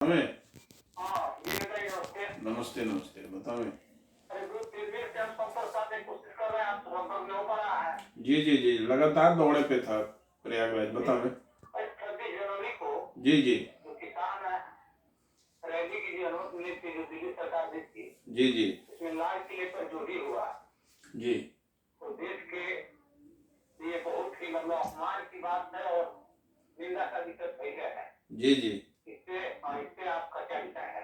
बतावे। हाँ, ये बताइए। नमस्ते। नमस्ते नमस्ते, बतावे। अरे ग्रुप 3 से हम संपर्क साधने की कोशिश कर रहे हैं, आप संपर्क नहीं हो पा रहा है। जी जी जी, लगातार दौड़े पे था प्रयागराज, बतावे। 26 जनवरी को जी जी जो किसान रैली की जो अनुमति मिली थी, जो दिल्ली सरकार दी थी, जी जी इसमें लाल किले पर जो भी हुआ जी तो देश के लिए बहुत ही मतलब अपमान की बात है और निंदा का विषय पहले है। जी जी। इससे आपका क्या विचार है?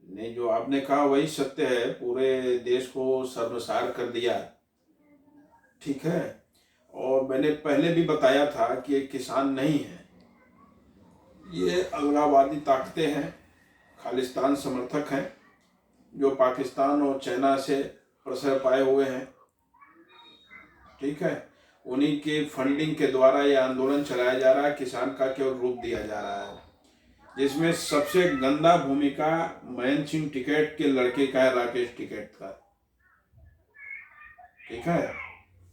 नहीं, जो आपने कहा वही सत्य है, पूरे देश को शर्मसार कर दिया। ठीक है। और मैंने पहले भी बताया था कि ये किसान नहीं है, ये अलगाववादी ताकतें हैं, खालिस्तान समर्थक हैं, जो पाकिस्तान और चाइना से प्रश्रय पाए हुए हैं। ठीक है। उन्हीं के फंडिंग के द्वारा ये आंदोलन चलाया जा रहा है, किसान का केवल रूप दिया जा रहा है, जिसमें सबसे गंदा भूमिका महेंद्र सिंह टिकैत के लड़के का है, राकेश टिकैत का। ठीक है।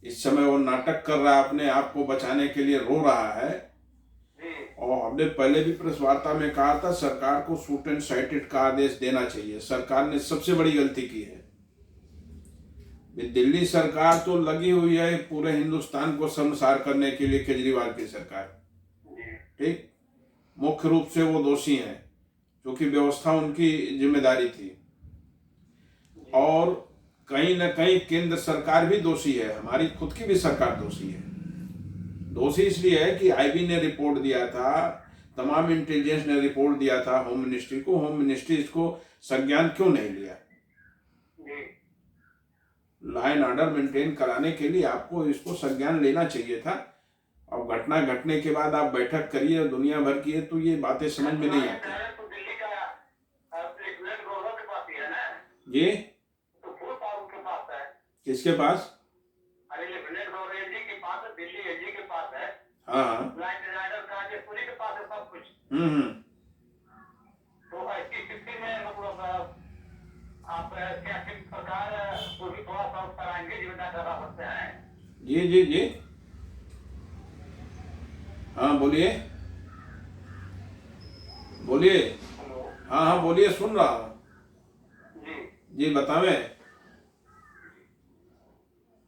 इस समय वो नाटक कर रहा है, अपने आप को बचाने के लिए रो रहा है। और हमने पहले भी प्रेस वार्ता में कहा था, सरकार को शूट एंड साइटेड का आदेश देना चाहिए। सरकार ने सबसे बड़ी गलती की है। दिल्ली सरकार तो लगी हुई है पूरे हिंदुस्तान को शर्मसार करने के लिए, केजरीवाल की सरकार। ठीक। मुख्य रूप से वो दोषी हैं, क्योंकि व्यवस्था उनकी जिम्मेदारी थी। और कहीं ना कहीं केंद्र सरकार भी दोषी है, हमारी खुद की भी सरकार दोषी है। दोषी इसलिए है कि आईबी ने रिपोर्ट दिया था, तमाम इंटेलिजेंस ने रिपोर्ट दिया था होम मिनिस्ट्री को। होम मिनिस्ट्री इसको संज्ञान क्यों नहीं लिया? लॉ एंड ऑर्डर मेंटेन कराने के लिए आपको इसको संज्ञान लेना चाहिए था। अब घटना घटने के बाद आप बैठक करिए दुनिया भर की, तो ये बातें समझ में नहीं आती। ये किसके पास? हाँ हाँ। तो ऐसी स्थिति में मतलब आप क्या सरकार को भी थोड़ा सा कराएंगे, जिम्मेदार करा सकते हैं? जी जी जी। हाँ बोलिए बोलिए। हाँ हाँ बोलिए, सुन रहा हूँ। जी बतावे,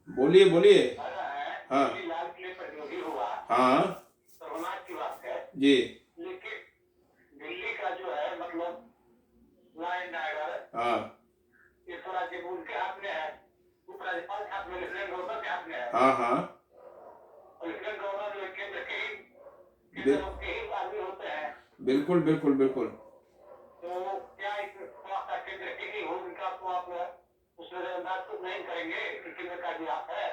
बोलिए बोलिए। हाँ लाल किले पर जो भी हुआ, हाँ सर्वनाश की बात है जी। लेकिन दिल्ली का जो है मतलब लॉ एंड ऑर्डर, हाँ ये थोड़ा जब उनके हाथ में है, उपराज्यपाल के हाथ में, लेफ्टिनेंट गवर्नर के हाथ में है। हाँ हाँ। और लेफ्टिनेंट गवर्नर जो केंद्र के ही आदमी होते हैं। बिल्कुल बिल्कुल बिल्कुल। तो क्या इस थोड़ा सा केंद्र की ही भूमिका को आप उसमें अंदाज तो नहीं करेंगे कि केंद्र का भी हाथ है?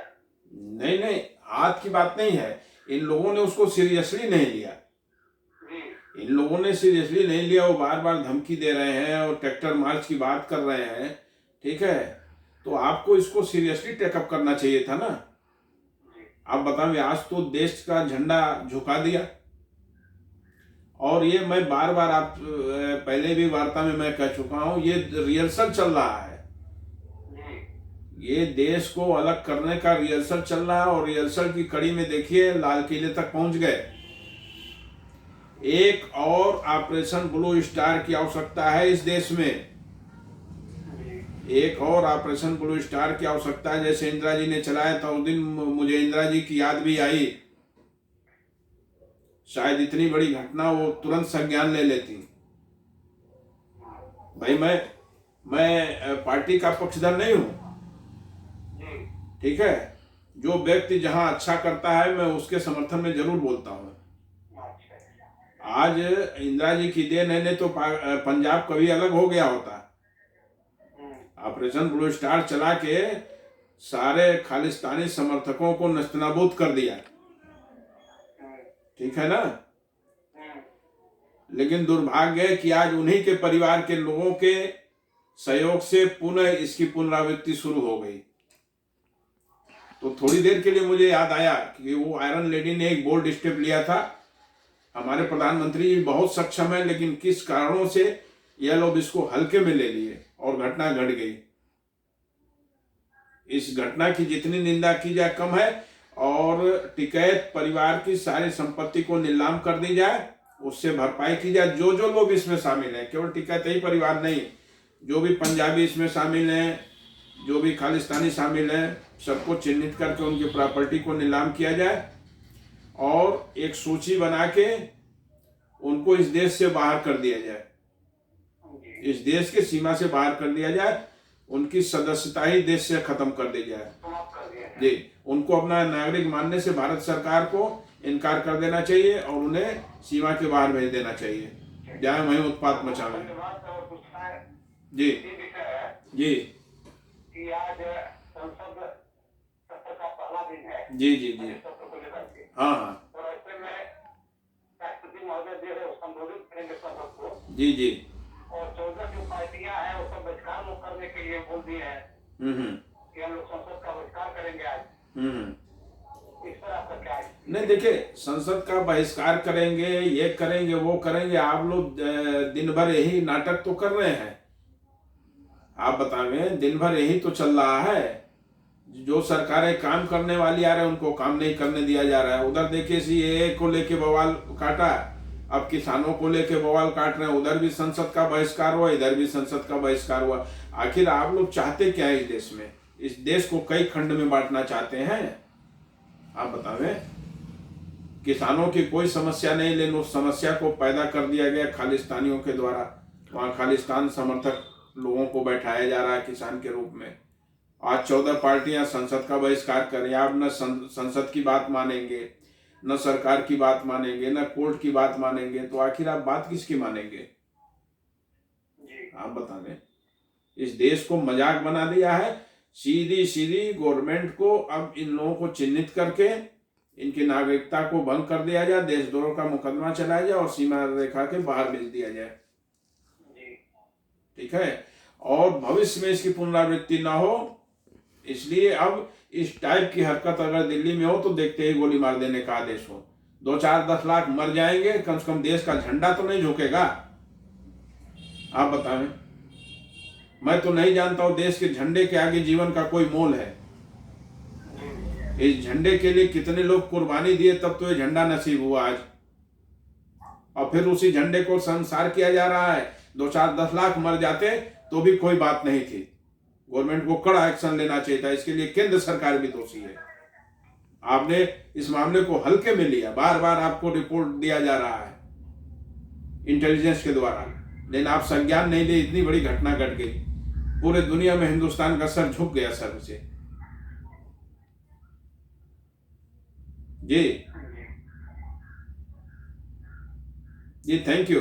नहीं नहीं, हाथ की बात नहीं है, इन लोगों ने उसको सीरियसली नहीं लिया। इन लोगों ने सीरियसली नहीं लिया, वो बार बार धमकी दे रहे हैं और ट्रैक्टर मार्च की बात कर रहे हैं। ठीक है। तो आपको इसको सीरियसली टेकअप करना चाहिए था ना। आप बताइए, आज तो देश का झंडा झुका दिया। और ये मैं बार बार आप पहले भी वार्ता में मैं कह चुका हूं, ये रिहर्सल चल रहा है। ये देश को अलग करने का रिहर्सल चल रहा है। और रिहर्सल की कड़ी में देखिए, लाल किले तक पहुंच गए। एक और ऑपरेशन ब्लू स्टार की आवश्यकता है इस देश में। एक और ऑपरेशन ब्लू स्टार की आवश्यकता है। जैसे इंदिरा जी ने चलाया था, उस दिन मुझे इंदिरा जी की याद भी आई। शायद इतनी बड़ी घटना वो तुरंत संज्ञान ले लेती। भाई मैं पार्टी का पक्षधर नहीं हूं। ठीक है। जो व्यक्ति जहां अच्छा करता है, मैं उसके समर्थन में जरूर बोलता हूं। आज इंदिरा जी की देन है, नहीं तो पंजाब कभी अलग हो गया होता। ऑपरेशन ब्लू स्टार चला के सारे खालिस्तानी समर्थकों को नस्तनाबूद कर दिया। ठीक है ना। लेकिन दुर्भाग्य है कि आज उन्हीं के परिवार के लोगों के सहयोग से पुनः इसकी पुनरावृत्ति शुरू हो गई। तो थोड़ी देर के लिए मुझे याद आया कि वो आयरन लेडी ने एक बोल्ड स्टेप लिया था। हमारे प्रधानमंत्री जी बहुत सक्षम है, लेकिन किस कारणों से यह लोग इसको हल्के में ले लिए और घटना घट गई। इस घटना की जितनी निंदा की जाए कम है। और टिकैत परिवार की सारी संपत्ति को नीलाम कर दी जाए उससे भरपाई की जाए। जो जो लोग इसमें शामिल हैं, केवल टिकैतई परिवार नहीं, जो भी पंजाबी इसमें शामिल हैं, जो भी खालिस्तानी शामिल हैं, सबको चिन्हित करके उनकी प्रॉपर्टी को नीलाम किया जाए और एक सूची बना के उनको इस देश से बाहर कर दिया जाए, इस देश के सीमा से बाहर कर दिया जाए, उनकी सदस्यता ही देश से खत्म कर दी जाए जी। उनको अपना नागरिक मानने से भारत सरकार को इनकार कर देना चाहिए और उन्हें सीमा के बाहर भेज देना चाहिए, जहाँ वहीं उत्पात मचावे। जी जी कि आज संसद सत्र का पहला दिन है। जी जी जी सत्र को लेकर के हाँ हाँ और ऐसे में राष्ट्रपति महोदय जो है संबोधित करेंगे सदन को जी जी और 14 जो पार्टियां हैं वो सब बहिष्कार करने के लिए बोल दिए हैं कि हम लोग संसद का बहिष्कार करेंगे आज। इस पर आपका क्या है? नहीं देखिए, संसद का बहिष्कार करेंगे, ये करेंगे वो करेंगे, आप लोग दिन भर यही नाटक तो कर रहे हैं। आप बतावें, दिन भर यही तो चल रहा है। जो सरकारें काम करने वाली आ रहे हैं उनको काम नहीं करने दिया जा रहा है। उधर देखिए सीएए को लेके बवाल काटा, अब किसानों को लेके बवाल काट रहे हैं। उधर भी संसद का बहिष्कार हुआ, इधर भी संसद का बहिष्कार हुआ। आखिर आप लोग चाहते क्या है इस देश में? इस देश को कई खंड में बांटना चाहते हैं? आप बतावें। किसानों की कोई समस्या नहीं, लेकिन उस समस्या को पैदा कर दिया गया खालिस्तानियों के द्वारा। वहाँ खालिस्तान समर्थक लोगों को बैठाया जा रहा है किसान के रूप में। आज 14 पार्टियां संसद का बहिष्कार करें, आप न संसद की बात मानेंगे, न सरकार की बात मानेंगे, न कोर्ट की बात मानेंगे, तो आखिर आप बात किसकी मानेंगे? आप बता दें। इस देश को मजाक बना दिया है। सीधी सीधी गवर्नमेंट को अब इन लोगों को चिन्हित करके इनकी नागरिकता को भंग कर दिया जाए, देशद्रोह का मुकदमा चलाया जाए और सीमा रेखा के बाहर भेज दिया जाए। ठीक है, और भविष्य में इसकी पुनरावृत्ति ना हो, इसलिए अब इस टाइप की हरकत अगर दिल्ली में हो तो देखते ही गोली मार देने का आदेश हो। 2-4-10 लाख मर जाएंगे, कम से कम देश का झंडा तो नहीं झुकेगा। आप बताएं। मैं तो नहीं जानता हूं देश के झंडे के आगे जीवन का कोई मोल है। इस झंडे के लिए कितने लोग कुर्बानी दिए, तब तो ये झंडा नसीब हुआ आज। और फिर उसी झंडे को संसार किया जा रहा है। 2-4-10 लाख मर जाते तो भी कोई बात नहीं थी। गवर्नमेंट को कड़ा एक्शन लेना चाहिए था। इसके लिए केंद्र सरकार भी दोषी है। आपने इस मामले को हल्के में लिया। बार बार आपको रिपोर्ट दिया जा रहा है इंटेलिजेंस के द्वारा, लेकिन आप संज्ञान नहीं लिए। इतनी बड़ी घटना घट गई, पूरे दुनिया में हिंदुस्तान का सर झुक गया सर से। जी जी, थैंक यू।